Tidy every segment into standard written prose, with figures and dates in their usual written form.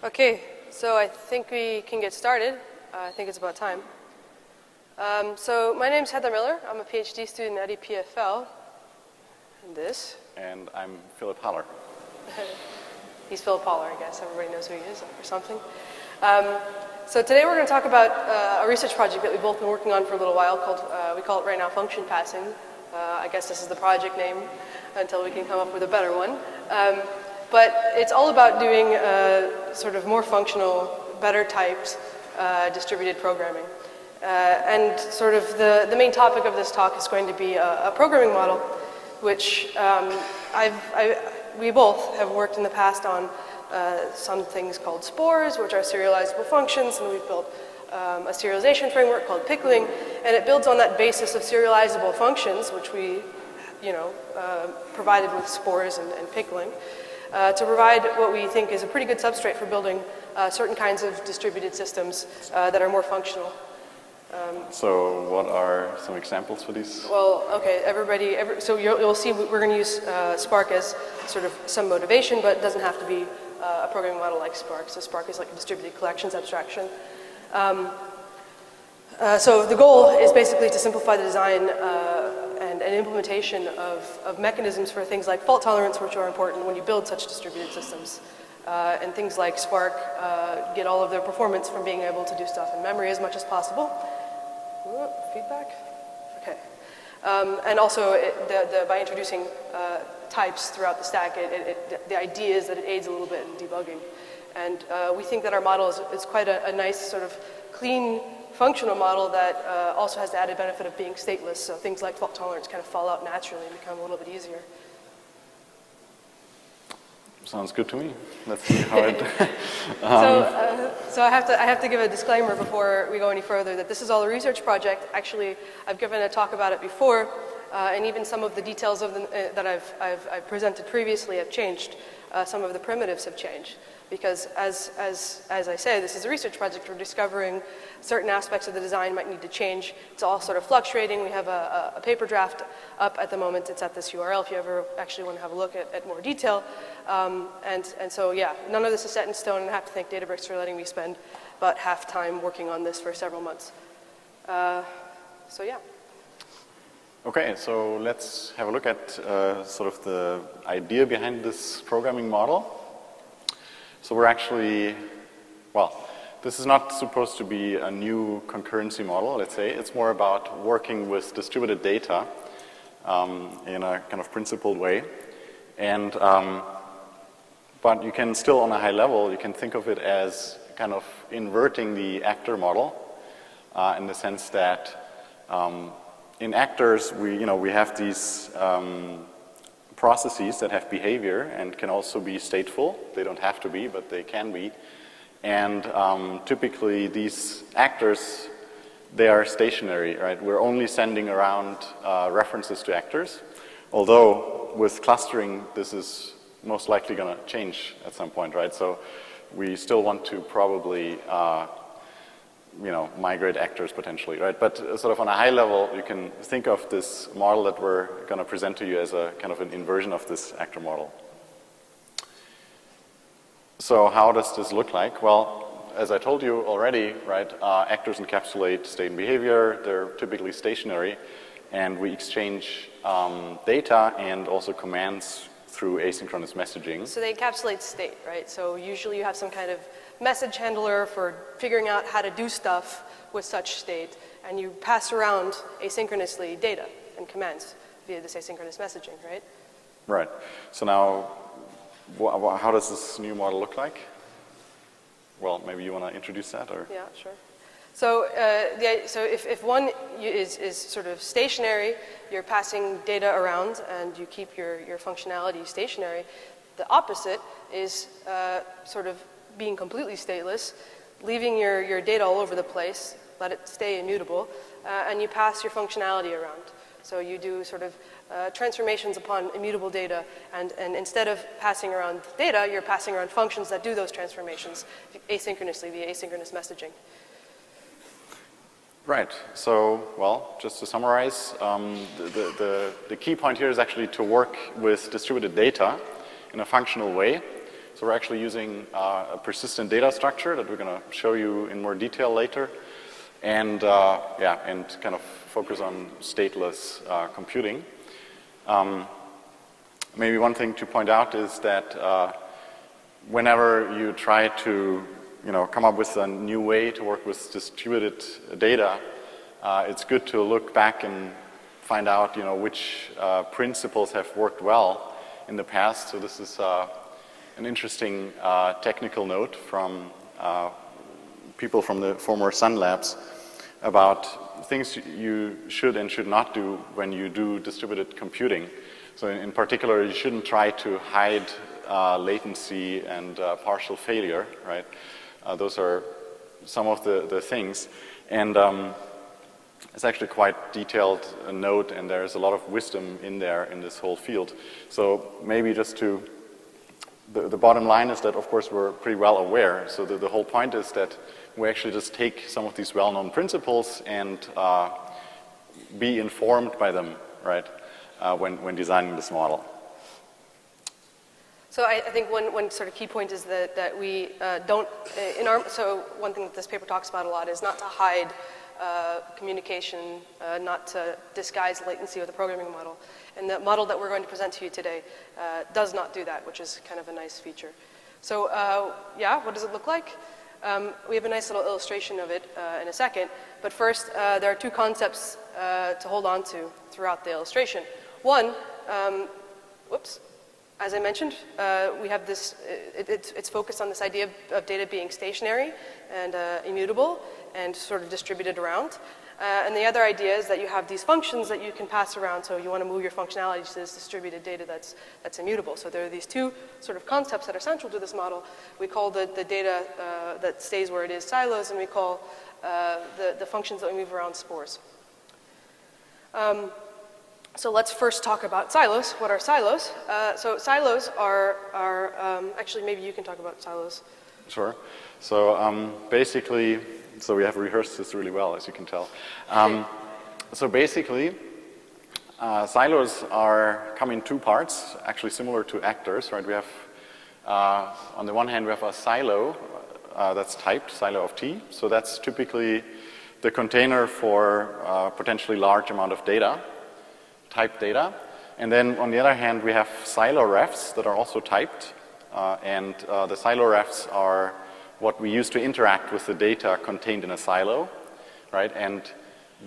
Okay, so I think we can get started. I think it's about time. So my name's Heather Miller. I'm a PhD student at EPFL. And this. And I'm Philipp Haller. He's Philipp Haller, I guess. Everybody knows who he is or something. So today we're going to talk about a research project that we've both been working on for a little while called, we call it right now function passing. I guess this is the project name until we can come up with a better one. But it's all about doing sort of more functional, better typed distributed programming. And sort of the main topic of this talk is going to be a programming model, which we both have worked in the past on some things called Spores, which are serializable functions, and we've built a serialization framework called Pickling, and it builds on that basis of serializable functions, which we, provided with Spores and Pickling, to provide what we think is a pretty good substrate for building certain kinds of distributed systems that are more functional. So what are some examples for these? Well, okay, so you'll see we're going to use Spark as sort of some motivation, but it doesn't have to be a programming model like Spark. So Spark is like a distributed collections abstraction. So the goal is basically to simplify the design and implementation of mechanisms for things like fault tolerance, which are important when you build such distributed systems. And things like Spark get all of their performance from being able to do stuff in memory as much as possible. Ooh, feedback? Okay. And also, by introducing types throughout the stack, the idea is that it aids a little bit in debugging. And we think that our model is quite a nice sort of clean functional model that also has the added benefit of being stateless. So things like fault tolerance kind of fall out naturally and become a little bit easier. Sounds good to me. Let's see how it. So I have to give a disclaimer before we go any further that this is all a research project. Actually, I've given a talk about it before, and even some of the details of that I've presented previously have changed. Some of the primitives have changed because, as I say, this is a research project. We're discovering certain aspects of the design might need to change. It's all sort of fluctuating. We have a paper draft up at the moment. It's at this URL if you ever actually want to have a look at more detail. And so, yeah, none of this is set in stone, and I have to thank Databricks for letting me spend about half time working on this for several months. So, yeah. Okay, so let's have a look at sort of the idea behind this programming model. So we're actually, well, this is not supposed to be a new concurrency model, let's say. It's more about working with distributed data in a kind of principled way. And but you can still, on a high level, you can think of it as kind of inverting the actor model in the sense that in actors, we have these processes that have behavior and can also be stateful. They don't have to be, but they can be. And typically, these actors, they are stationary, right? We're only sending around references to actors, although with clustering, this is most likely going to change at some point, right? So we still want to probably, migrate actors potentially, right? But sort of on a high level, you can think of this model that we're going to present to you as a kind of an inversion of this actor model. So how does this look like? Well, as I told you already, right, actors encapsulate state and behavior. They're typically stationary, and we exchange data and also commands through asynchronous messaging. So they encapsulate state, right? So usually you have some kind of message handler for figuring out how to do stuff with such state, and you pass around asynchronously data and commands via this asynchronous messaging, right? Right. So now, how does this new model look like? Well, maybe you want to introduce that, or? Yeah, sure. So, if one is sort of stationary, you're passing data around and you keep your functionality stationary. The opposite is sort of being completely stateless, leaving your data all over the place, let it stay immutable, and you pass your functionality around. So you do sort of transformations upon immutable data, and instead of passing around data, you're passing around functions that do those transformations asynchronously via asynchronous messaging. Right. So, well, just to summarize, the key point here is actually to work with distributed data in a functional way So we're actually using a persistent data structure that we're going to show you in more detail later, and and kind of focus on stateless computing. Maybe one thing to point out is that whenever you try to come up with a new way to work with distributed data, it's good to look back and find out which principles have worked well in the past. So this is an interesting technical note from people from the former Sun Labs about things you should and should not do when you do distributed computing. So in particular, you shouldn't try to hide latency and partial failure, right? Those are some of the things. And it's actually quite detailed note, and there's a lot of wisdom in there in this whole field. So maybe just to, the bottom line is that, of course, we're pretty well aware. So the whole point is that we actually just take some of these well-known principles and be informed by them, right, when designing this model. So I think one sort of key point is that we don't, so one thing that this paper talks about a lot is not to hide communication, not to disguise latency with a programming model. And the model that we're going to present to you today does not do that, which is kind of a nice feature. So what does it look like? We have a nice little illustration of it in a second, but first there are two concepts to hold on to throughout the illustration. One, as I mentioned, we have this, it's focused on this idea of data being stationary and immutable and sort of distributed around. And the other idea is that you have these functions that you can pass around, so you want to move your functionality to this distributed data that's immutable. So there are these two sort of concepts that are central to this model. We call the data that stays where it is silos, and we call the functions that we move around spores. So let's first talk about silos. What are silos? So silos are actually, maybe you can talk about silos. Sure. So basically, so we have rehearsed this really well, as you can tell. So basically, silos come in two parts, actually similar to actors, right? We have, on the one hand, we have a silo that's typed, silo of T. So that's typically the container for potentially large amount of data, typed data. And then on the other hand, we have silo refs that are also typed. And the silo refs are what we use to interact with the data contained in a silo, right? And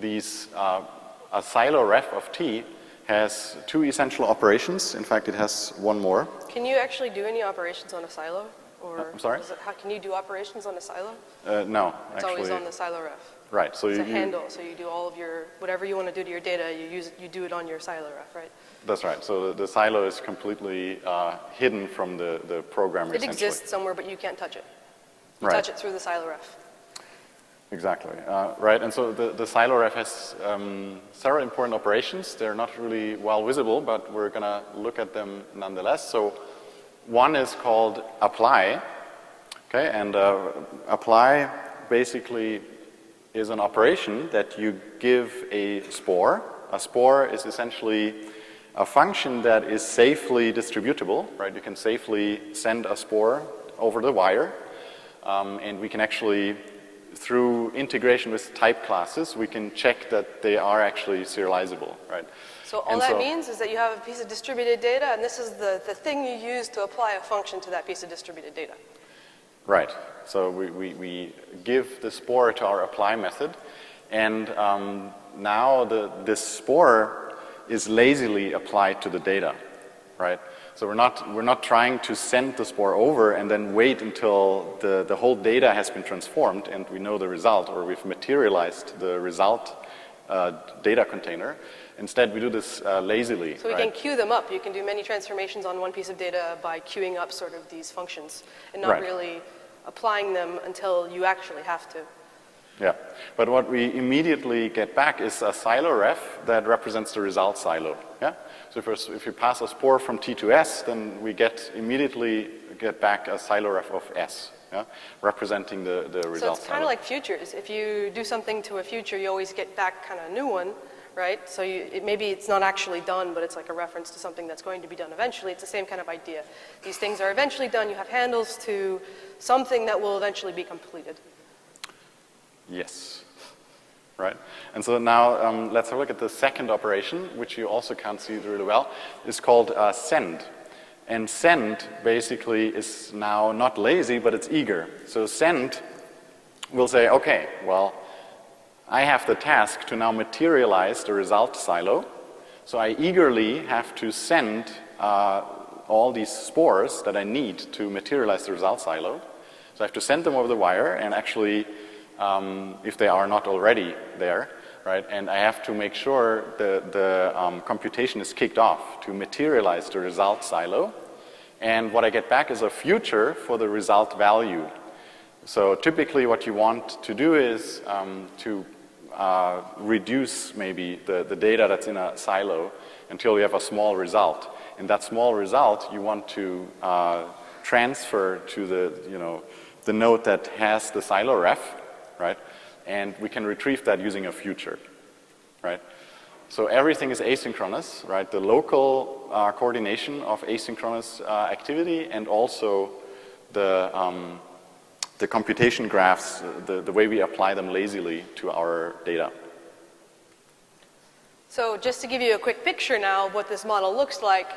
these, a silo ref of T has two essential operations. In fact, it has one more. Can you actually do any operations on a silo? Or I'm sorry? Can you do operations on a silo? No, it's actually. always on the silo ref. Right. So it's a handle, so you do all of your, whatever you want to do to your data, you do it on your silo ref, right? That's right. So the silo is completely hidden from the programmer, It exists somewhere, but you can't touch it. You touch it through the silo ref. Exactly. Right. And so the silo ref has several important operations. They're not really well visible, but we're going to look at them nonetheless. So one is called apply. Okay. And apply basically is an operation that you give a spore. A spore is essentially a function that is safely distributable, right? You can safely send a spore over the wire, and we can actually, through integration with type classes, we can check that they are actually serializable, right? So all that means is that you have a piece of distributed data, and this is the thing you use to apply a function to that piece of distributed data. Right. So we give the spore to our apply method, and now this spore is lazily applied to the data, right? So we're not trying to send the spore over and then wait until the whole data has been transformed and we know the result, or we've materialized the result data container. Instead, we do this lazily. So we can queue them up. You can do many transformations on one piece of data by queuing up sort of these functions and not really applying them until you actually have to. Yeah, but what we immediately get back is a silo ref that represents the result silo. Yeah, so if you pass a spore from T to S, then we immediately get back a silo ref of S, yeah, representing the result. So it's kind of like futures. If you do something to a future, you always get back kind of a new one, right? So maybe it's not actually done, but it's like a reference to something that's going to be done eventually. It's the same kind of idea. These things are eventually done. You have handles to something that will eventually be completed. Yes. Right? And so now let's have a look at the second operation, which you also can't see really well. It's called send. And send basically is now not lazy, but it's eager. So send will say, okay, well, I have the task to now materialize the result silo. So I eagerly have to send all these spores that I need to materialize the result silo. So I have to send them over the wire and actually if they are not already there, right? And I have to make sure the computation is kicked off to materialize the result silo. And what I get back is a future for the result value. So typically what you want to do is to reduce maybe the data that's in a silo until you have a small result. And that small result you want to transfer to the node that has the silo ref, right? And we can retrieve that using a future, right? So everything is asynchronous, right? The local coordination of asynchronous activity and also the computation graphs, the way we apply them lazily to our data. So just to give you a quick picture now of what this model looks like,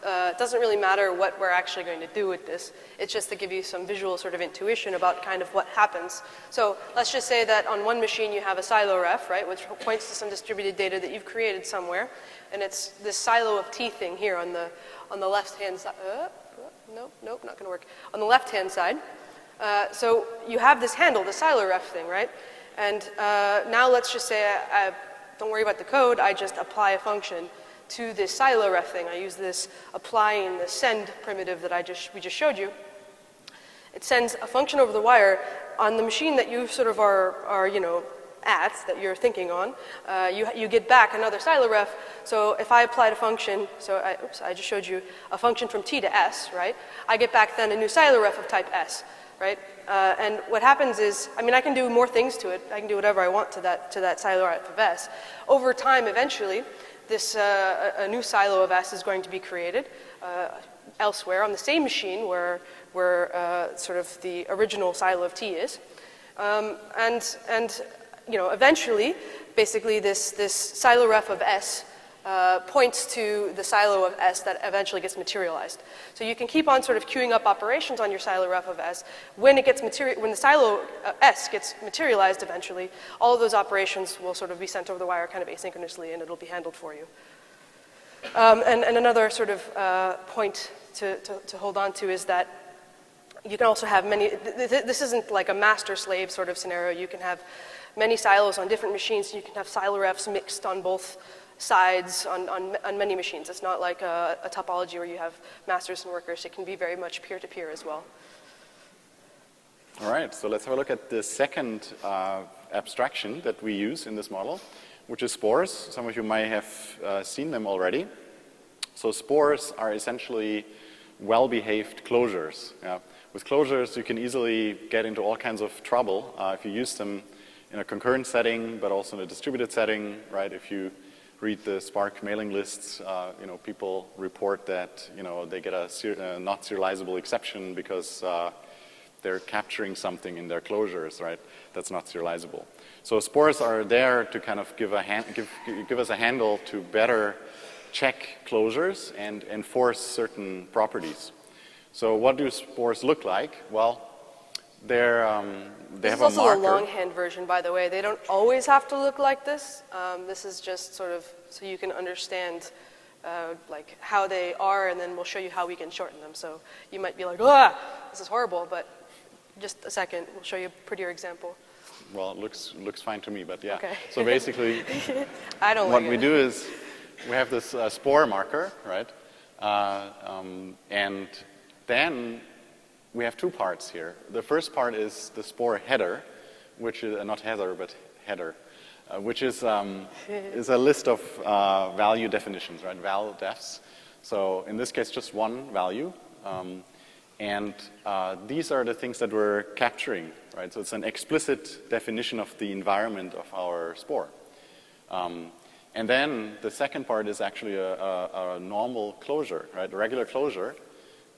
it doesn't really matter what we're actually going to do with this. It's just to give you some visual sort of intuition about kind of what happens. So let's just say that on one machine you have a silo ref, right, which points to some distributed data that you've created somewhere. And it's this silo of T thing here on the left-hand side. Nope, not going to work. On the left-hand side. So you have this handle, the silo ref thing, right? And now let's just say, don't worry about the code, I just apply a function to this silo ref thing. I use this applying the send primitive that we just showed you. It sends a function over the wire on the machine that you sort of are that you're thinking on. You get back another silo ref. So if I applied a function, I just showed you a function from T to S, right? I get back then a new silo ref of type S, right? And what happens is, I can do more things to it. I can do whatever I want to that silo ref of S. Over time, eventually, this a new silo of S is going to be created elsewhere on the same machine where sort of the original silo of T is, and eventually, basically this silo ref of S points to the silo of S that eventually gets materialized. So you can keep on sort of queuing up operations on your silo ref of S. When the silo S gets materialized eventually, all of those operations will sort of be sent over the wire kind of asynchronously, and it'll be handled for you. And another sort of point to hold on to is that you can also have many. This isn't like a master-slave sort of scenario. You can have many silos on different machines. You can have silo refs mixed on both sides on many machines. It's not like a topology where you have masters and workers. It can be very much peer-to-peer as well. All right, so let's have a look at the second abstraction that we use in this model, which is spores. Some of you might have seen them already. So spores are essentially well-behaved closures. Yeah. With closures, you can easily get into all kinds of trouble if you use them in a concurrent setting, but also in a distributed setting, right? If you read the Spark mailing lists, people report that, they get a not serializable exception because they're capturing something in their closures, right? That's not serializable. So spores are there to kind of give us a handle to better check closures and enforce certain properties. So what do spores look like? Well, they have a marker. This is also a longhand version, by the way. They don't always have to look like this. This is just sort of so you can understand like how they are, and then we'll show you how we can shorten them. So you might be like, this is horrible, but just a second, we'll show you a prettier example. Well, it looks fine to me, but yeah. Okay. So basically, what we do is we have this spore marker, right? And then we have two parts here. The first part is the spore header, which is not header, but header, which is a list of value definitions, right? Val defs. So in this case, just one value. And these are the things that we're capturing, right? So it's an explicit definition of the environment of our spore. And then the second part is actually a normal closure, right? A regular closure.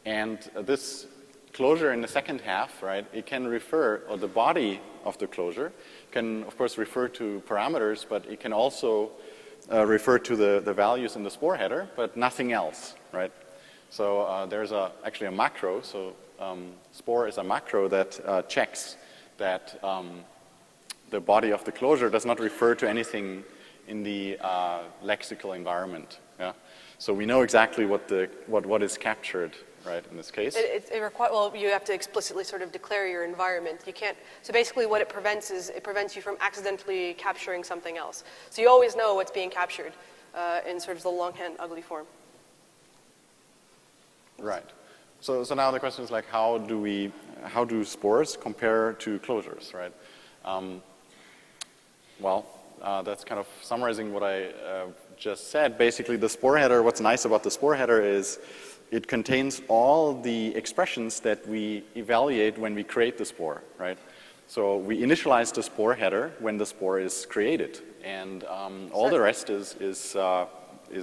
And this closure in the second half, right, it can refer, or the body of the closure can, of course, refer to parameters, but it can also refer to the values in the spore header, but nothing else, right? So there's actually a macro. So spore is a macro that checks that the body of the closure does not refer to anything in the lexical environment. Yeah? So we know exactly what is captured, right, in this case. Well, you have to explicitly sort of declare your environment. You can't, so basically what it prevents is it prevents you from accidentally capturing something else. So you always know what's being captured in sort of the longhand ugly form. Right. So now the question is like, how do spores compare to closures, right? That's kind of summarizing what I just said. Basically, the spore header, what's nice about the spore header is it contains all the expressions that we evaluate when we create the spore, right? So we initialize the spore header when the spore is created, and all the rest is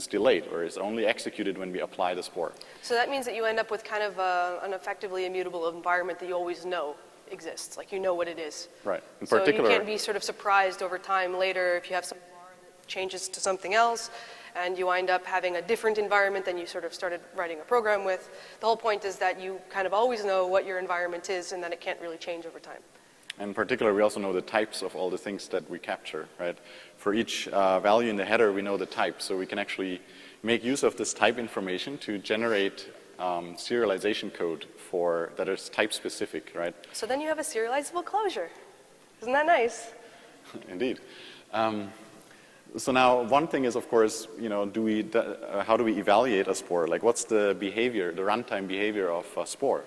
delayed, or is only executed when we apply the spore. So that means that you end up with kind of an effectively immutable environment that you always know exists, like you know what it is. Right. In so particular, you can't be sort of surprised over time later if you have some var that changes to something else, and you wind up having a different environment than you sort of started writing a program with. The whole point is that you kind of always know what your environment is, and that it can't really change over time. In particular, we also know the types of all the things that we capture, right? For each value in the header, we know the type, so we can actually make use of this type information to generate serialization code that is type specific, right? So then you have a serializable closure. Isn't that nice? Indeed. So now one thing is, of course, you know, how do we evaluate a spore? Like, what's the behavior, the runtime behavior of a spore?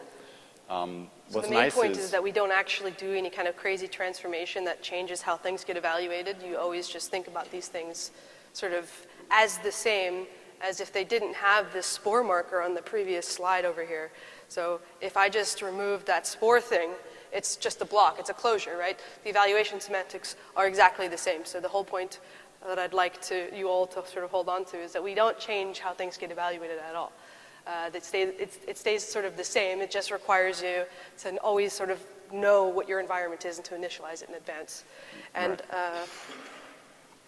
So the main point is that we don't actually do any kind of crazy transformation that changes how things get evaluated. You always just think about these things sort of as the same as if they didn't have this spore marker on the previous slide over here. So if I just remove that spore thing, it's just a block, it's a closure, right? The evaluation semantics are exactly the same. So the whole point that I'd like you all to sort of hold on to is that we don't change how things get evaluated at all. It stays sort of the same. It just requires you to always sort of know what your environment is and to initialize it in advance. And right.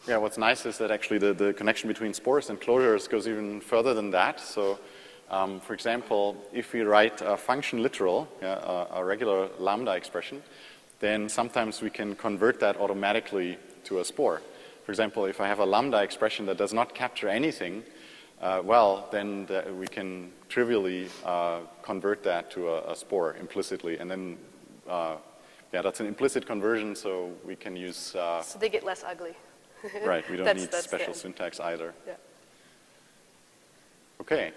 Yeah, what's nice is that actually the connection between spores and closures goes even further than that. So, for example, if we write a function literal, a regular lambda expression, then sometimes we can convert that automatically to a spore. For example, if I have a lambda expression that does not capture anything, then we can trivially convert that to a spore implicitly. And then, that's an implicit conversion, so we can use... so they get less ugly. Right, we don't need special syntax either. Yeah. Okay.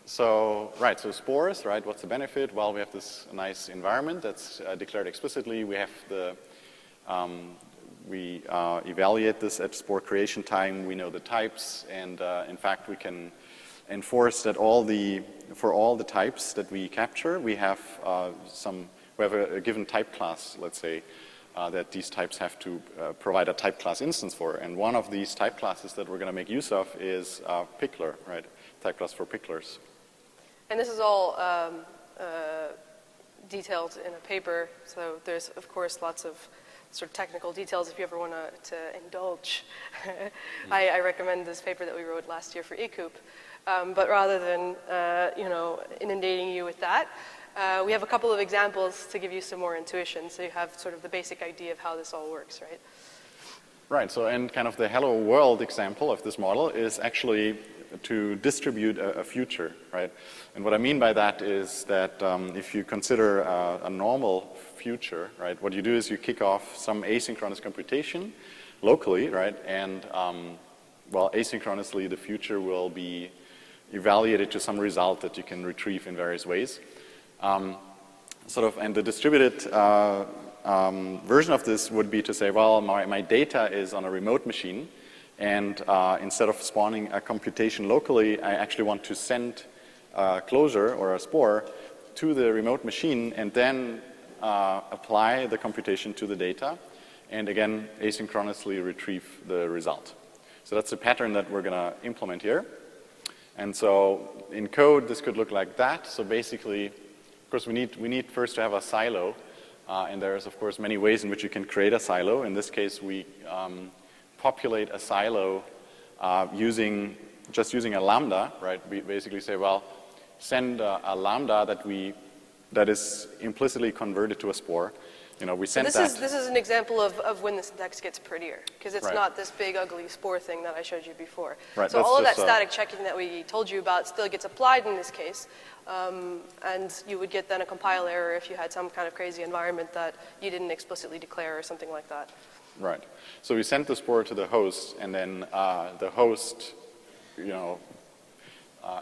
So spores, right, what's the benefit? Well, we have this nice environment that's declared explicitly. We have we evaluate this at spore creation time. We know the types, and in fact, we can enforce that for all the types that we capture, we have a given type class, let's say, that these types have to provide a type class instance for. And one of these type classes that we're going to make use of is Pickler, right? Type class for Picklers. And this is all detailed in a paper, so there's, of course, lots of sort of technical details if you ever want to indulge. I recommend this paper that we wrote last year for ECOOP. But rather than inundating you with that, we have a couple of examples to give you some more intuition, so you have sort of the basic idea of how this all works, right? Right, so and kind of the hello world example of this model is actually to distribute a future, right? And what I mean by that is that if you consider a normal future, right, what you do is you kick off some asynchronous computation locally, right? And asynchronously the future will be evaluated to some result that you can retrieve in various ways. And the distributed version of this would be to say, well, my data is on a remote machine, and instead of spawning a computation locally, I actually want to send a closure or a spore to the remote machine and then apply the computation to the data. and again, asynchronously retrieve the result. So that's the pattern that we're going to implement here. And so in code, this could look like that. So basically, of course, we need first to have a silo. And there's, of course, many ways in which you can create a silo. In this case, we populate a silo just using a lambda, right? We basically say, well, send a lambda that is implicitly converted to a spore. You know, we send that. This is an example of when the syntax gets prettier, because it's not this big, ugly spore thing that I showed you before. Right, so all of that static checking that we told you about still gets applied in this case, and you would get then a compile error if you had some kind of crazy environment that you didn't explicitly declare or something like that. Right. So we send the spore to the host, and then the host,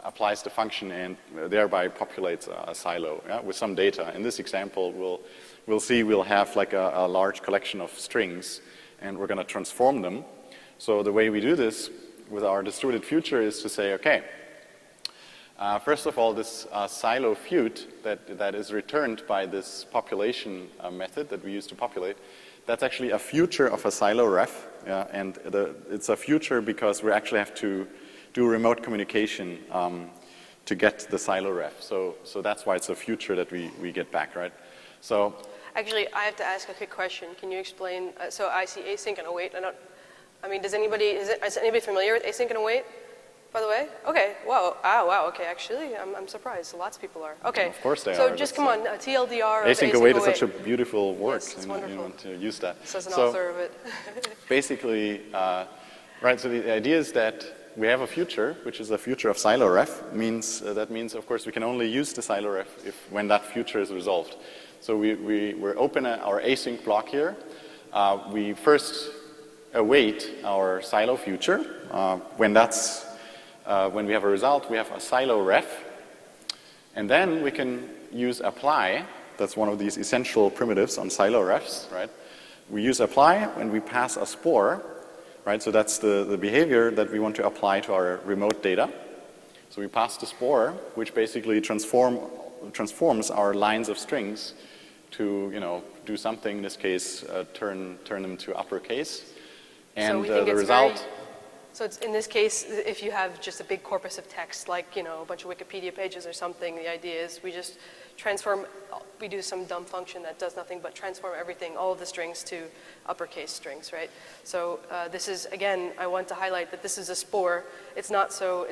applies the function and thereby populates a silo with some data. In this example, we'll see we'll have like a large collection of strings, and we're going to transform them. So the way we do this with our distributed future is to say, okay, first of all, this silo fut that is returned by this population method that we use to populate, that's actually a future of a silo ref, and it's a future because we actually have to do remote communication to get the silo ref. So that's why it's a future that we get back, right? So actually, I have to ask a quick question. Can you explain? So I see async and await. Is anybody familiar with async and await? By the way, okay. Wow. Wow. Okay. Actually, I'm surprised. Lots of people are. Okay. Of course they are. So just come on. TLDR. Async await is such a beautiful word. Yes, it's wonderful. You want to use that. Says an author of it. Basically, right. So the idea is that we have a future, which is a future of silo ref. That means, of course, we can only use the silo ref when that future is resolved. So we're open our async block here. We first await our silo future. When we have a result, we have a silo ref. And then we can use apply. That's one of these essential primitives on silo refs, right? We use apply when we pass a spore, right? So that's the behavior that we want to apply to our remote data. So we pass the spore, which basically transforms our lines of strings to, do something. In this case, turn them to uppercase. And so the result. So it's, in this case, if you have just a big corpus of text, like a bunch of Wikipedia pages or something, the idea is we just we do some dumb function that does nothing but transform everything, all of the strings to uppercase strings, right? So this is, again, I want to highlight that this is a spore. It's not so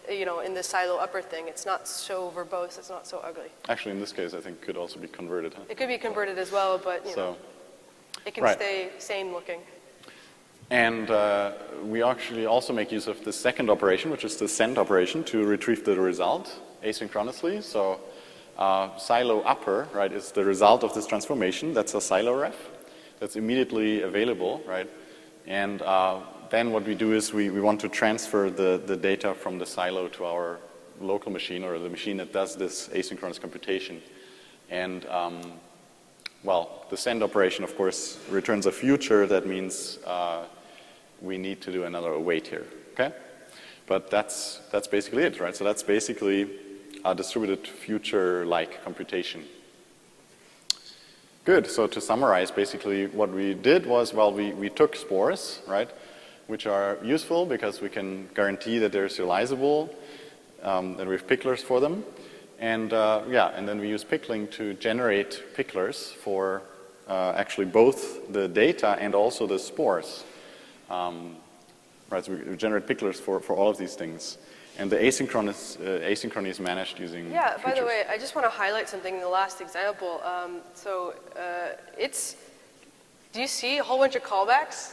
in the silo upper thing, it's not so verbose, it's not so ugly. Actually, in this case, I think it could also be converted. Huh? It could be converted as well, but it can stay sane looking. And we actually also make use of the second operation, which is the send operation, to retrieve the result asynchronously. So silo upper, right, is the result of this transformation. That's a silo ref that's immediately available, right? And then what we do is we want to transfer the data from the silo to our local machine, or the machine that does this asynchronous computation. And the send operation, of course, returns a future. That means we need to do another await here, okay? But that's basically it, right? So that's basically a distributed future-like computation. Good. So to summarize, basically what we did was, we took spores, right, which are useful because we can guarantee that they're serializable, and we have picklers for them. And and then we use pickling to generate picklers for actually both the data and also the spores. Right, so we generate picklers for all of these things. And the asynchrony is managed using Yeah, by features. the way, I just want to highlight something in the last example. Do you see a whole bunch of callbacks?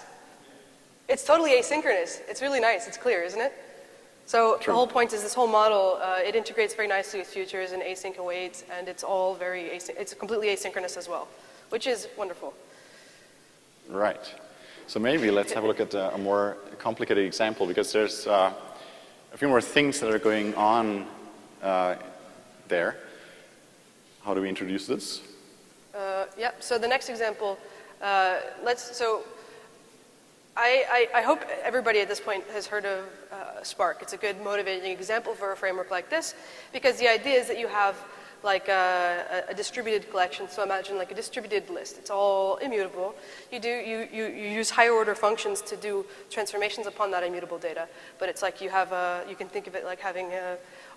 It's totally asynchronous. It's really nice. It's clear, isn't it? So True. The whole point is this whole model, it integrates very nicely with futures and async awaits, and it's all it's completely asynchronous as well, which is wonderful. Right. So maybe let's have a look at a more complicated example, because there's a few more things that are going on there. How do we introduce this? So the next example, I hope everybody at this point has heard of Spark. It's a good motivating example for a framework like this, because the idea is that you have like a distributed collection. So imagine like a distributed list. It's all immutable. You use higher order functions to do transformations upon that immutable data. But it's like you can think of it like having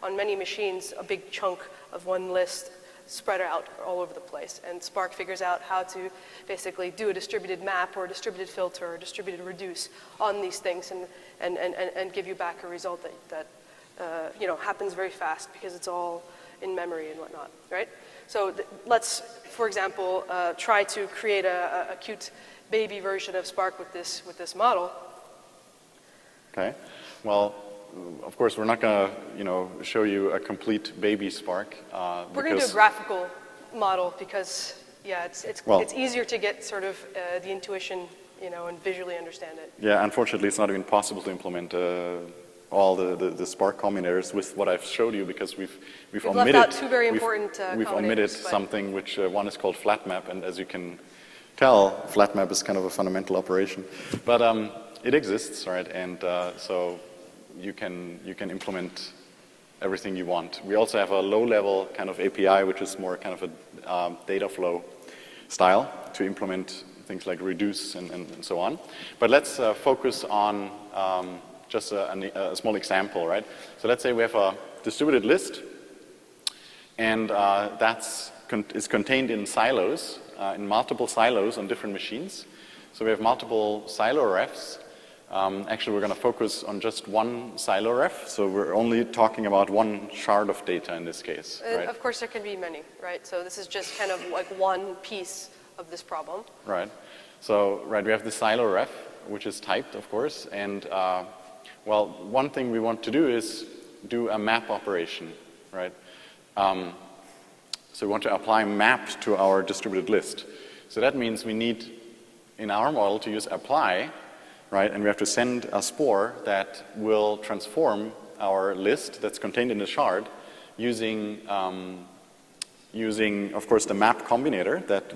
on many machines a big chunk of one list spread out all over the place. And Spark figures out how to basically do a distributed map or a distributed filter or a distributed reduce on these things and give you back a result that happens very fast because it's all in memory and whatnot, right? So let's, for example, try to create a cute baby version of Spark with this model. Okay. Well, of course, we're not going to, show you a complete baby Spark. We're going to do a graphical model because, yeah, it's easier to get sort of the intuition, and visually understand it. Yeah, unfortunately, it's not even possible to implement all the Spark combinators with what I've showed you because we've omitted left out two very important we've omitted something which one is called flat map, and as you can tell, flat map is kind of a fundamental operation, but it exists, right? And so you can implement everything you want. We also have a low-level kind of API, which is more kind of a data flow style to implement things like reduce and so on. But let's focus on just a small example, right? So let's say we have a distributed list, and is contained in silos, in multiple silos on different machines. So we have multiple silo refs. Actually, we're going to focus on just one silo ref, so we're only talking about one shard of data in this case, right? Of course, there can be many, right? So this is just kind of like one piece of this problem. Right. So, we have the silo ref, which is typed, of course, and well, one thing we want to do is do a map operation, right? So we want to apply map to our distributed list. So that means we need, in our model, to use apply, right? And we have to send a spore that will transform our list that's contained in the shard using, of course, the map combinator that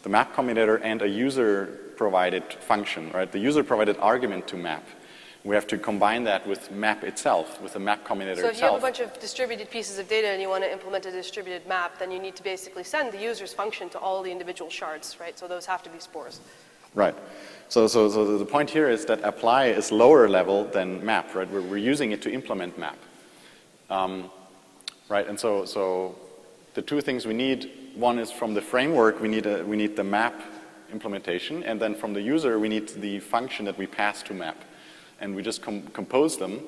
the map combinator and a user-provided function, right? The user-provided argument to map. We have to combine that with map itself, with the map combinator itself. So if you have a bunch of distributed pieces of data and you want to implement a distributed map, then you need to basically send the user's function to all the individual shards, right? So those have to be spores. Right. So the point here is that apply is lower level than map, right? We're using it to implement map. Right, and so the two things we need, one is from the framework, we need the map implementation, and then from the user, we need the function that we pass to map. And we just compose them,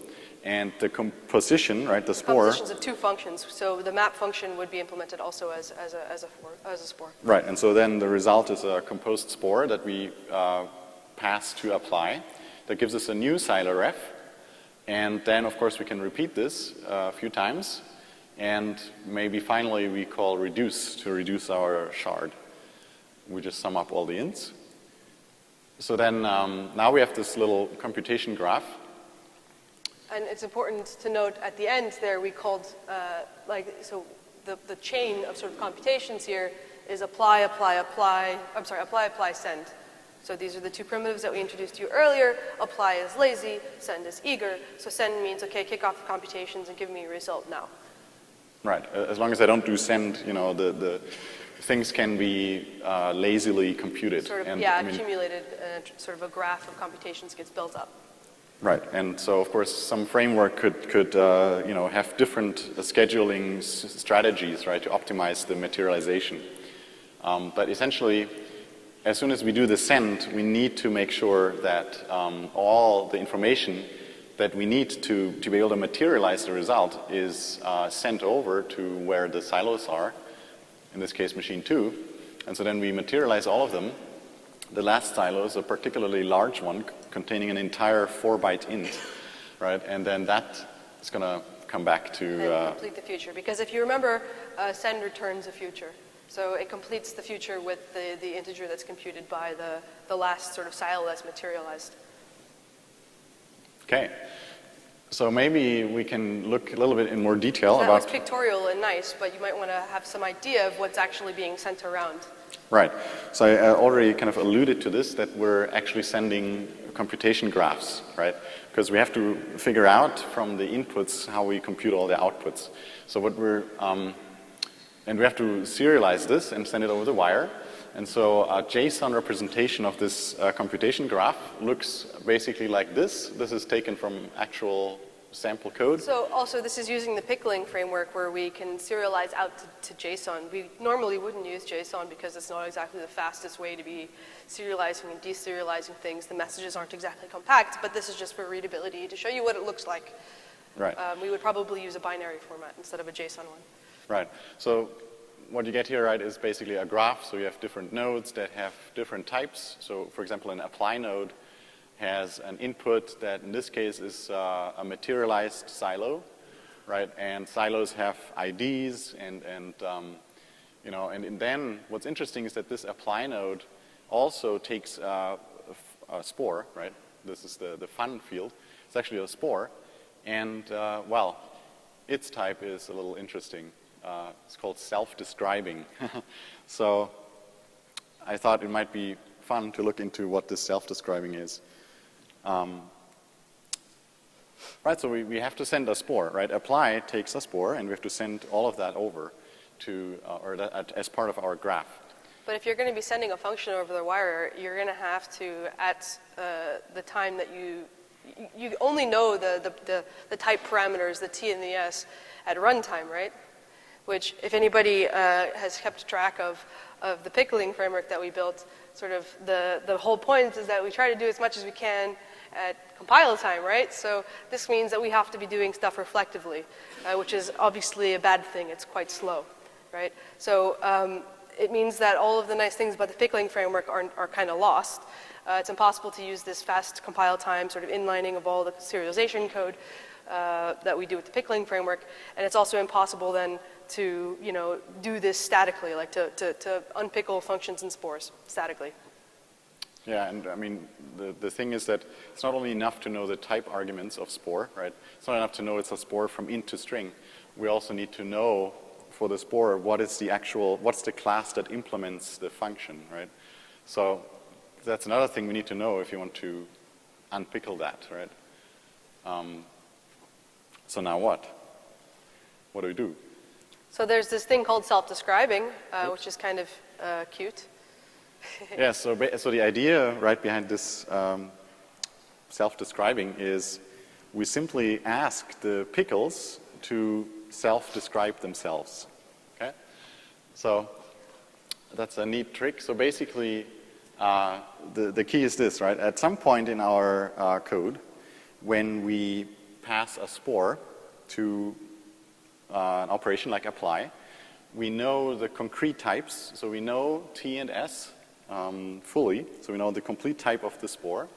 and the composition, right, the spore. Compositions of two functions, so the map function would be implemented also as a spore. Right, and so then the result is a composed spore that we pass to apply. That gives us a new silo ref, and then of course we can repeat this a few times, and maybe finally we call reduce to reduce our shard. We just sum up all the ints. So then now we have this little computation graph. And it's important to note at the end there we called, so the chain of sort of computations here is apply, send. So these are the two primitives that we introduced to you earlier. Apply is lazy, send is eager. So send means, okay, kick off the computations and give me a result now. Right, as long as I don't do send, the things can be lazily computed. Sort of, accumulated, sort of a graph of computations gets built up. Right, and so of course some framework could have different scheduling strategies, right, to optimize the materialization. But essentially, as soon as we do the send, we need to make sure that all the information that we need to be able to materialize the result is sent over to where the silos are, in this case machine 2, and so then we materialize all of them. The last silo is a particularly large one containing an entire 4-byte int, right? And then that is going to come back to and complete the future, because if you remember, send returns a future. So it completes the future with the integer that's computed by the last sort of silo that's materialized. Okay. So maybe we can look a little bit in more detail that about... That was pictorial and nice, but you might want to have some idea of what's actually being sent around. Right. So I already kind of alluded to this, that we're actually sending computation graphs, right? Because we have to figure out from the inputs how we compute all the outputs. So what and we have to serialize this and send it over the wire. And so a JSON representation of this computation graph looks basically like this. This is taken from actual sample code. So also this is using the pickling framework where we can serialize out to JSON. We normally wouldn't use JSON because it's not exactly the fastest way to be serializing and deserializing things. The messages aren't exactly compact, but this is just for readability to show you what it looks like. Right. We would probably use a binary format instead of a JSON one. Right. So what you get here, right, is basically a graph. So you have different nodes that have different types. So for example, an apply node has an input that in this case is a materialized silo, right? And silos have IDs and then what's interesting is that this apply node also takes a spore, right? This is the fun field. It's actually a spore. And well, its type is a little interesting. It's called self-describing. So I thought it might be fun to look into what this self-describing is. Right, so we have to send a spore, right? Apply takes a spore, and we have to send all of that over to, as part of our graph. But if you're going to be sending a function over the wire, you're going to have to, at the time that you only know the type parameters, the T and the S, at runtime, right? Which, if anybody has kept track of the pickling framework that we built, sort of the whole point is that we try to do as much as we can at compile time, right? So this means that we have to be doing stuff reflectively, which is obviously a bad thing. It's quite slow, right? So it means that all of the nice things about the pickling framework are kind of lost. It's impossible to use this fast compile time sort of inlining of all the serialization code that we do with the pickling framework, and it's also impossible then to do this statically, like to unpickle functions and spores statically. Yeah, and I mean the thing is that it's not only enough to know the type arguments of spore, right? It's not enough to know it's a spore from int to string. We also need to know for the spore what's the class that implements the function, right? So that's another thing we need to know if you want to unpickle that, right? So now what? What do we do? So there's this thing called self-describing, which is kind of cute. Yeah, so the idea right behind this self-describing is we simply ask the pickles to self-describe themselves, okay? So that's a neat trick. So basically, the key is this, right? At some point in our code, when we pass a spore to an operation like apply, we know the concrete types. So we know T and S fully. So we know the complete type of the spore.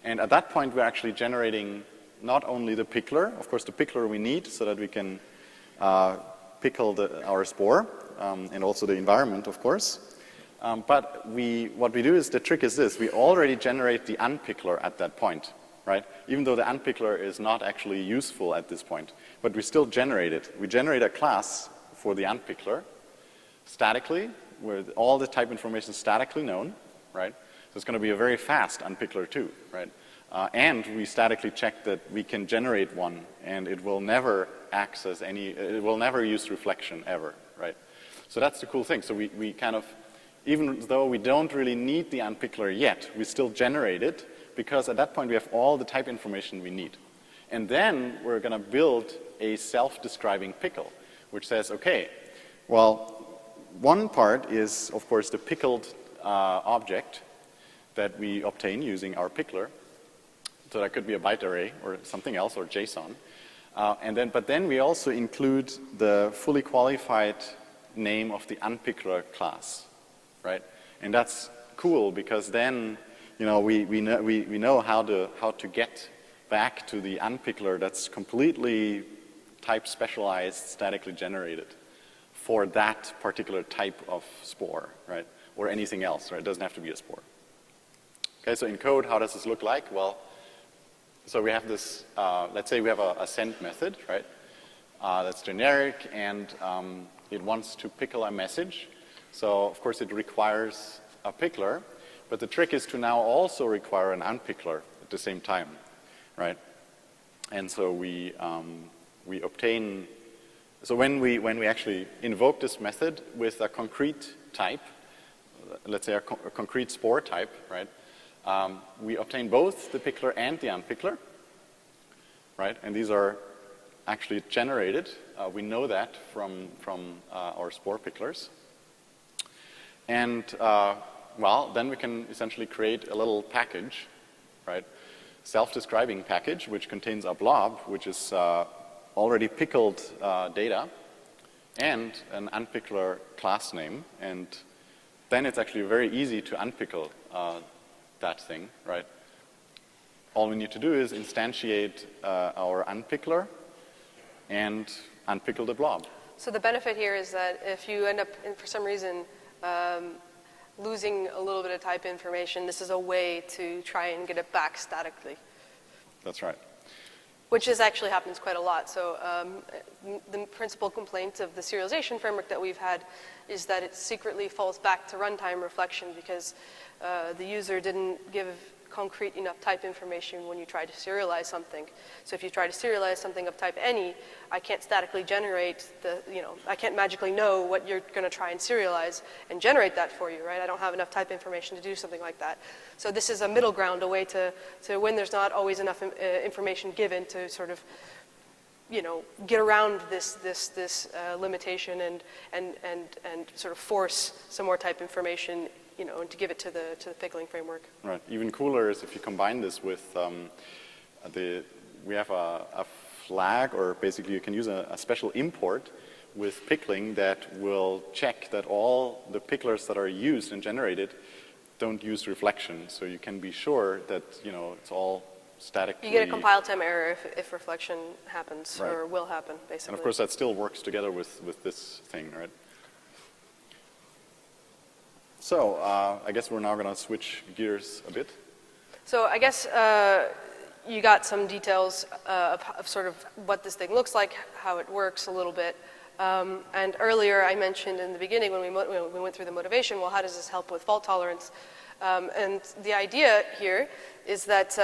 And at that point, we're actually generating not only the pickler, of course the pickler we need so that we can pickle our spore, and also the environment, of course. But what we do is, the trick is this, we already generate the unpickler at that point, right? Even though the unpickler is not actually useful at this point, but we still generate it. We generate a class for the unpickler statically, with all the type information statically known, right? So it's going to be a very fast unpickler too, right? And we statically check that we can generate one, and it will never access it will never use reflection ever, right? So that's the cool thing. So we kind of, even though we don't really need the unpickler yet, we still generate it, because at that point we have all the type information we need. And then we're going to build a self-describing pickle, which says, okay, well, one part is, of course, the pickled object that we obtain using our pickler. So that could be a byte array or something else, or JSON. But then we also include the fully qualified name of the unpickler class, right? And that's cool, because then we know how to get back to the unpickler that's completely type specialized, statically generated for that particular type of spore, right? Or anything else, right? It doesn't have to be a spore. Okay, so in code, how does this look like? Well, so we have this, let's say we have a send method, right? That's generic, and it wants to pickle a message. So, of course, it requires a pickler. But the trick is to now also require an unpickler. at the same time, right? And so we obtain. So when we actually invoke this method with a concrete type, let's say a concrete spore type, right? We obtain both the pickler and the unpickler, right? And these are actually generated. We know that from our spore picklers. And well, then we can essentially create a little package, right? Self-describing package, which contains a blob, which is already pickled data, and an unpickler class name. And then it's actually very easy to unpickle that thing, right? All we need to do is instantiate our unpickler and unpickle the blob. So the benefit here is that if you end up, for some reason, losing a little bit of type information, this is a way to try and get it back statically. That's right. Which actually happens quite a lot. So the principal complaint of the serialization framework that we've had is that it secretly falls back to runtime reflection because the user didn't give concrete enough type information when you try to serialize something. So if you try to serialize something of type any, I can't statically generate I can't magically know what you're going to try and serialize and generate that for you, right? I don't have enough type information to do something like that. So this is a middle ground, a way to when there's not always enough information given to sort of, get around this limitation and sort of force some more type information, and to give it to the pickling framework. Right. Even cooler is if you combine this with we have a flag, or basically you can use a special import with pickling that will check that all the picklers that are used and generated don't use reflection. So you can be sure that it's all statically. You get a compile time error if reflection happens, right, or will happen, basically. And of course that still works together with this thing, right? So I guess we're now going to switch gears a bit. So I guess you got some details of sort of what this thing looks like, how it works a little bit. And earlier I mentioned in the beginning when we went through the motivation, well, how does this help with fault tolerance? And the idea here is that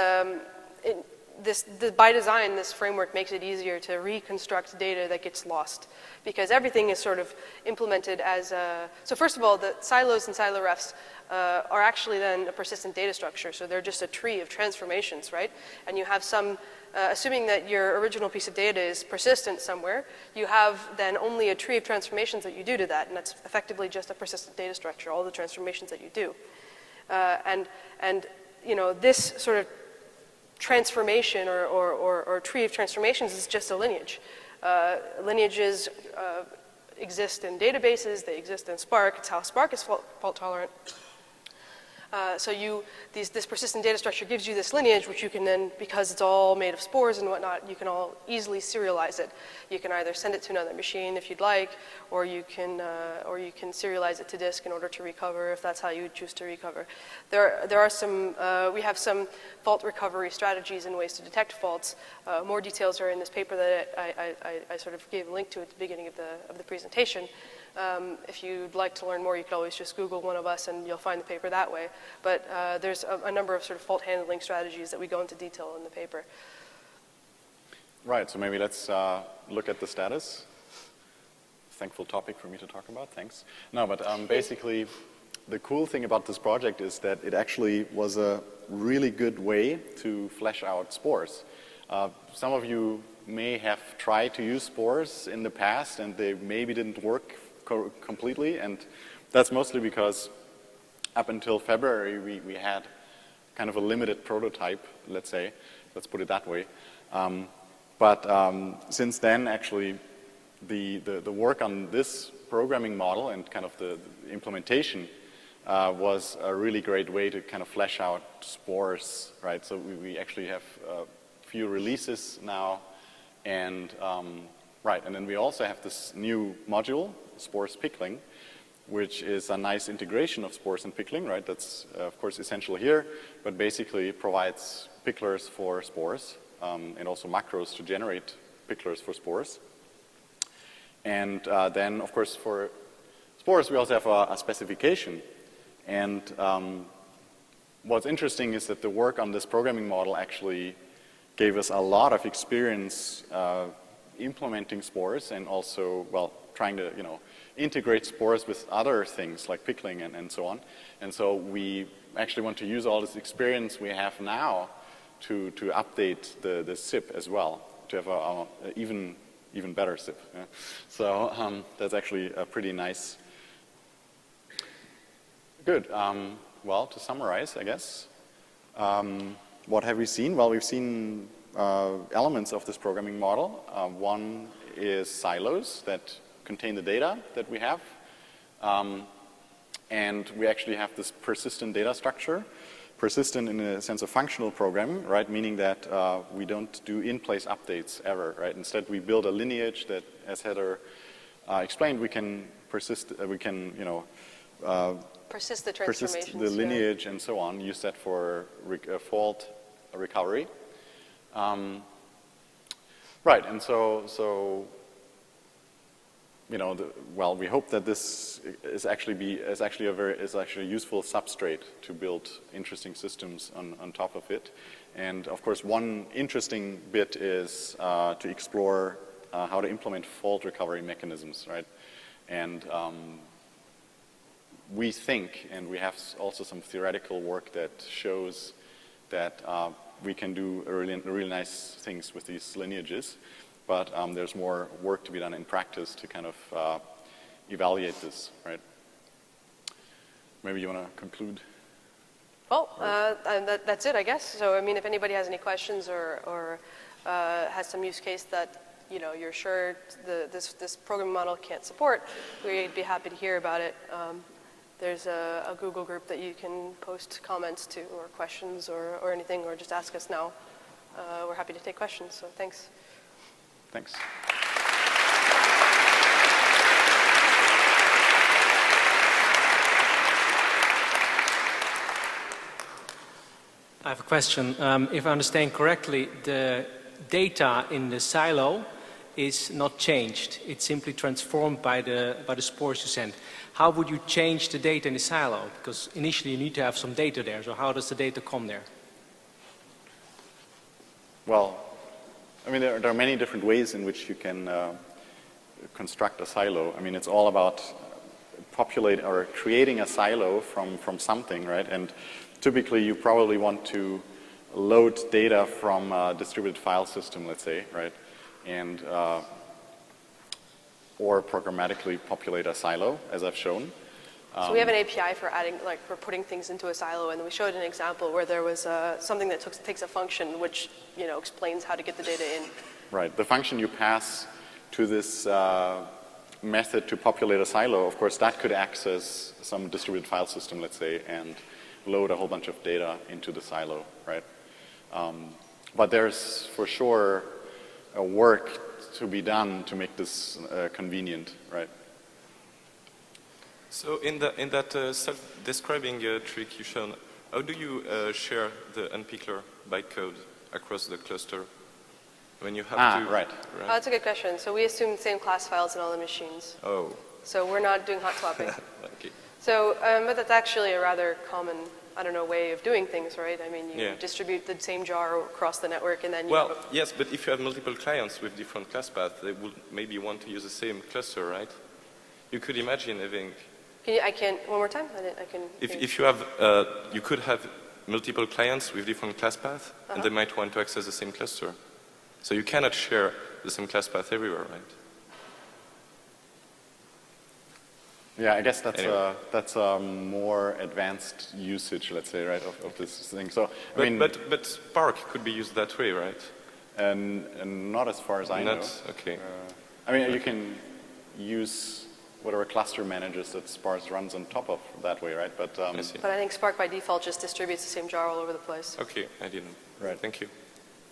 by design, this framework makes it easier to reconstruct data that gets lost, because everything is sort of implemented as so first of all, the silos and silo refs are actually then a persistent data structure, so they're just a tree of transformations, right? And you have some, assuming that your original piece of data is persistent somewhere, you have then only a tree of transformations that you do to that, and that's effectively just a persistent data structure, all the transformations that you do. And this sort of transformation or tree of transformations is just a lineage. Lineages exist in databases, they exist in Spark. It's how Spark is fault tolerant. So this persistent data structure gives you this lineage, which you can then, because it's all made of spores and whatnot, you can all easily serialize it. You can either send it to another machine if you'd like, or you can serialize it to disk in order to recover, if that's how you choose to recover. There are some, we have some fault recovery strategies and ways to detect faults. More details are in this paper that I sort of gave a link to at the beginning of the presentation. If you'd like to learn more, you could always just Google one of us and you'll find the paper that way. But there's a number of sort of fault handling strategies that we go into detail in the paper. Right, so maybe let's look at the status. Thankful topic for me to talk about, thanks. No, but basically the cool thing about this project is that it actually was a really good way to flesh out Spores. Some of you may have tried to use Spores in the past and they maybe didn't work completely, and that's mostly because up until February we had kind of a limited prototype, let's say, let's put it that way. But since then, actually, the work on this programming model and kind of the implementation was a really great way to kind of flesh out Spores, right? So we actually have a few releases now, and right, and then we also have this new module, Spores Pickling, which is a nice integration of Spores and Pickling, right? That's, of course, essential here, but basically provides picklers for Spores and also macros to generate picklers for Spores. And then, of course, for Spores, we also have a specification. And what's interesting is that the work on this programming model actually gave us a lot of experience implementing Spores and also, well, trying to, integrate Spores with other things like pickling and so on. And so we actually want to use all this experience we have now to update the SIP as well, to have a even better SIP. Yeah? So that's actually a pretty nice. Good. Well, to summarize, I guess, what have we seen? Well, we've seen elements of this programming model. One is silos that contain the data that we have. And we actually have this persistent data structure. Persistent in a sense of functional programming, right? Meaning that we don't do in-place updates ever, right? Instead, we build a lineage that, as Heather explained, we can persist, persist the transformations, persist the lineage and so on, use that for fault recovery. Right, and so well, we hope that this is actually a useful substrate to build interesting systems on top of it. And of course, one interesting bit is to explore how to implement fault recovery mechanisms, right? And we think, and we have also some theoretical work that shows that we can do really nice things with these lineages. But there's more work to be done in practice to kind of evaluate this, right? Maybe you want to conclude? Well, that's it, I guess. So, I mean, if anybody has any questions or has some use case that you're sure this programming model can't support, we'd be happy to hear about it. There's a Google group that you can post comments to or questions or anything, or just ask us now. We're happy to take questions, so thanks. Thanks. I have a question. If I understand correctly, the data in the silo is not changed. It's simply transformed by the spores you send. How would you change the data in the silo? Because initially you need to have some data there. So how does the data come there? Well, I mean, there are many different ways in which you can construct a silo. I mean, it's all about populate or creating a silo from something, right? And typically, you probably want to load data from a distributed file system, let's say, right? And or programmatically populate a silo, as I've shown. So we have an API for for putting things into a silo, and we showed an example where there was something that takes a function which explains how to get the data in. Right. The function you pass to this method to populate a silo, of course, that could access some distributed file system, let's say, and load a whole bunch of data into the silo, right? But there's for sure a work to be done to make this convenient, right? So in that self-describing trick you shown, how do you share the unpickler bytecode across the cluster when you have to? Right. Oh, that's a good question. So we assume the same class files in all the machines. Oh. So we're not doing hot swapping. Okay. So, but that's actually a rather common, way of doing things, right? I mean, you distribute the same jar across the network, and then you yes, but if you have multiple clients with different class paths, they would maybe want to use the same cluster, right? You could imagine having. One more time? If you have, you could have multiple clients with different class paths, and they might want to access the same cluster. So you cannot share the same class path everywhere, right? Yeah, I guess that's anyway. that's a more advanced usage, let's say, right, of this thing. So, but Spark could be used that way, right? And not as far as I know. Okay. I mean, you can use whatever cluster managers that Spores runs on top of that way, right? But I see. But I think Spark by default just distributes the same jar all over the place. Okay, I didn't. Right. Thank you.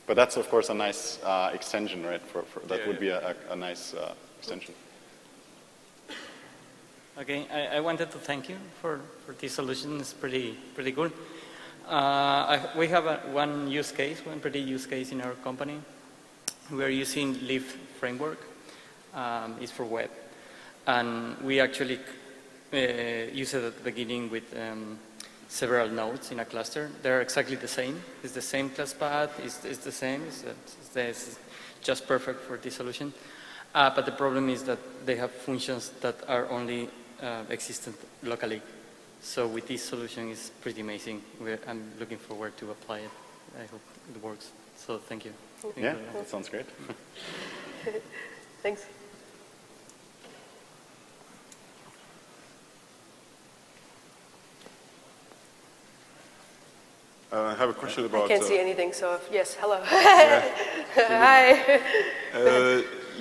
But that's of course a nice extension, right? That would be a nice extension. Okay, I wanted to thank you for this solution. It's pretty good. We have one pretty use case in our company. We are using Leaf framework. It's for web. And we actually use it at the beginning with several nodes in a cluster. They're exactly the same. It's the same class path. It's the same. It's just perfect for this solution. But the problem is that they have functions that are only existent locally. So with this solution, it's pretty amazing. I'm looking forward to apply it. I hope it works. So thank you. Yeah, that sounds great. Thanks. I have a question about... I can't see anything, so yes, hello. Hi.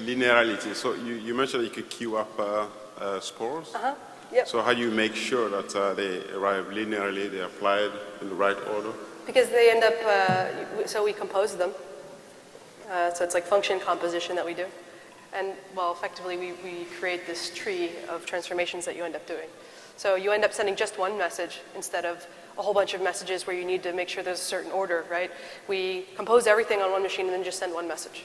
Linearity. So you mentioned that you could queue up spores. Yep. So how do you make sure that they arrive linearly, they are applied in the right order? Because they end up, so we compose them. So it's like function composition that we do. And, well, effectively, we create this tree of transformations that you end up doing. So you end up sending just one message instead of a whole bunch of messages where you need to make sure there's a certain order, right? We compose everything on one machine and then just send one message.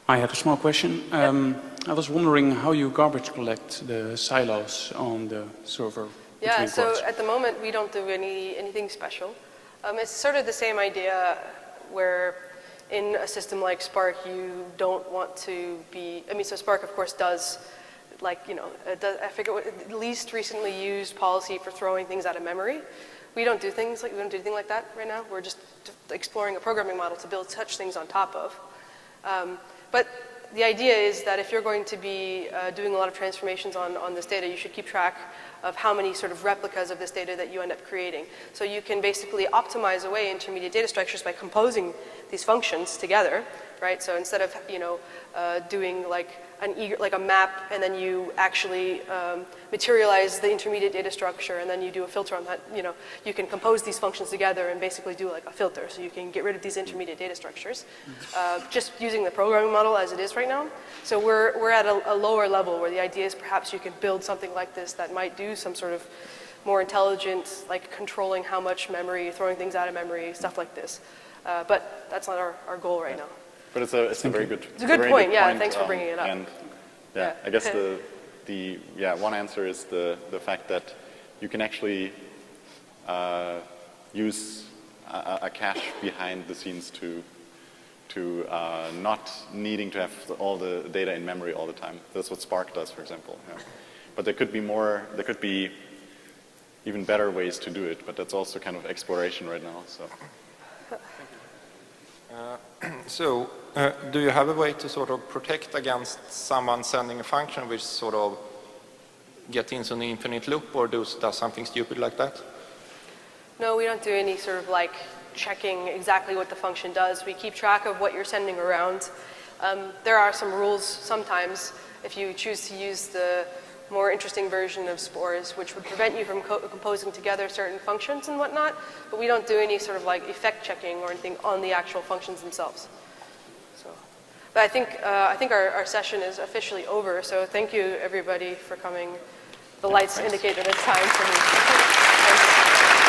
I have a small question. I was wondering how you garbage collect the silos on the server. Yeah, so at the moment we don't do anything special. It's sort of the same idea where in a system like Spark you don't want to be, so Spark of course does, like, I forget what, the least recently used policy for throwing things out of memory. We don't do anything like that right now. We're just exploring a programming model to build such things on top of. But the idea is that if you're going to be doing a lot of transformations on this data, you should keep track of how many sort of replicas of this data that you end up creating. So you can basically optimize away intermediate data structures by composing these functions together, right? So instead of doing like a map and then you actually materialize the intermediate data structure and then you do a filter on that, you can compose these functions together and basically do like a filter. So you can get rid of these intermediate data structures just using the programming model as it is right now. So we're at a lower level where the idea is perhaps you could build something like this that might do some sort of more intelligent, like controlling how much memory, throwing things out of memory, stuff like this. But that's not our goal right now. But it's a very good. It's a good point. Yeah, thanks for bringing it up. And yeah, I guess the one answer is the fact that you can actually use a cache behind the scenes to not needing to have all the data in memory all the time. That's what Spark does, for example. Yeah. But there could be more. There could be even better ways to do it. But that's also kind of exploration right now. So. Do you have a way to sort of protect against someone sending a function which sort of gets into an infinite loop or does something stupid like that? No, we don't do any sort of like checking exactly what the function does. We keep track of what you're sending around. There are some rules sometimes if you choose to use the more interesting version of Spores, which would prevent you from composing together certain functions and whatnot, but we don't do any sort of like effect checking or anything on the actual functions themselves. But I think our session is officially over, so thank you everybody for coming. The lights indicate that it's time for me.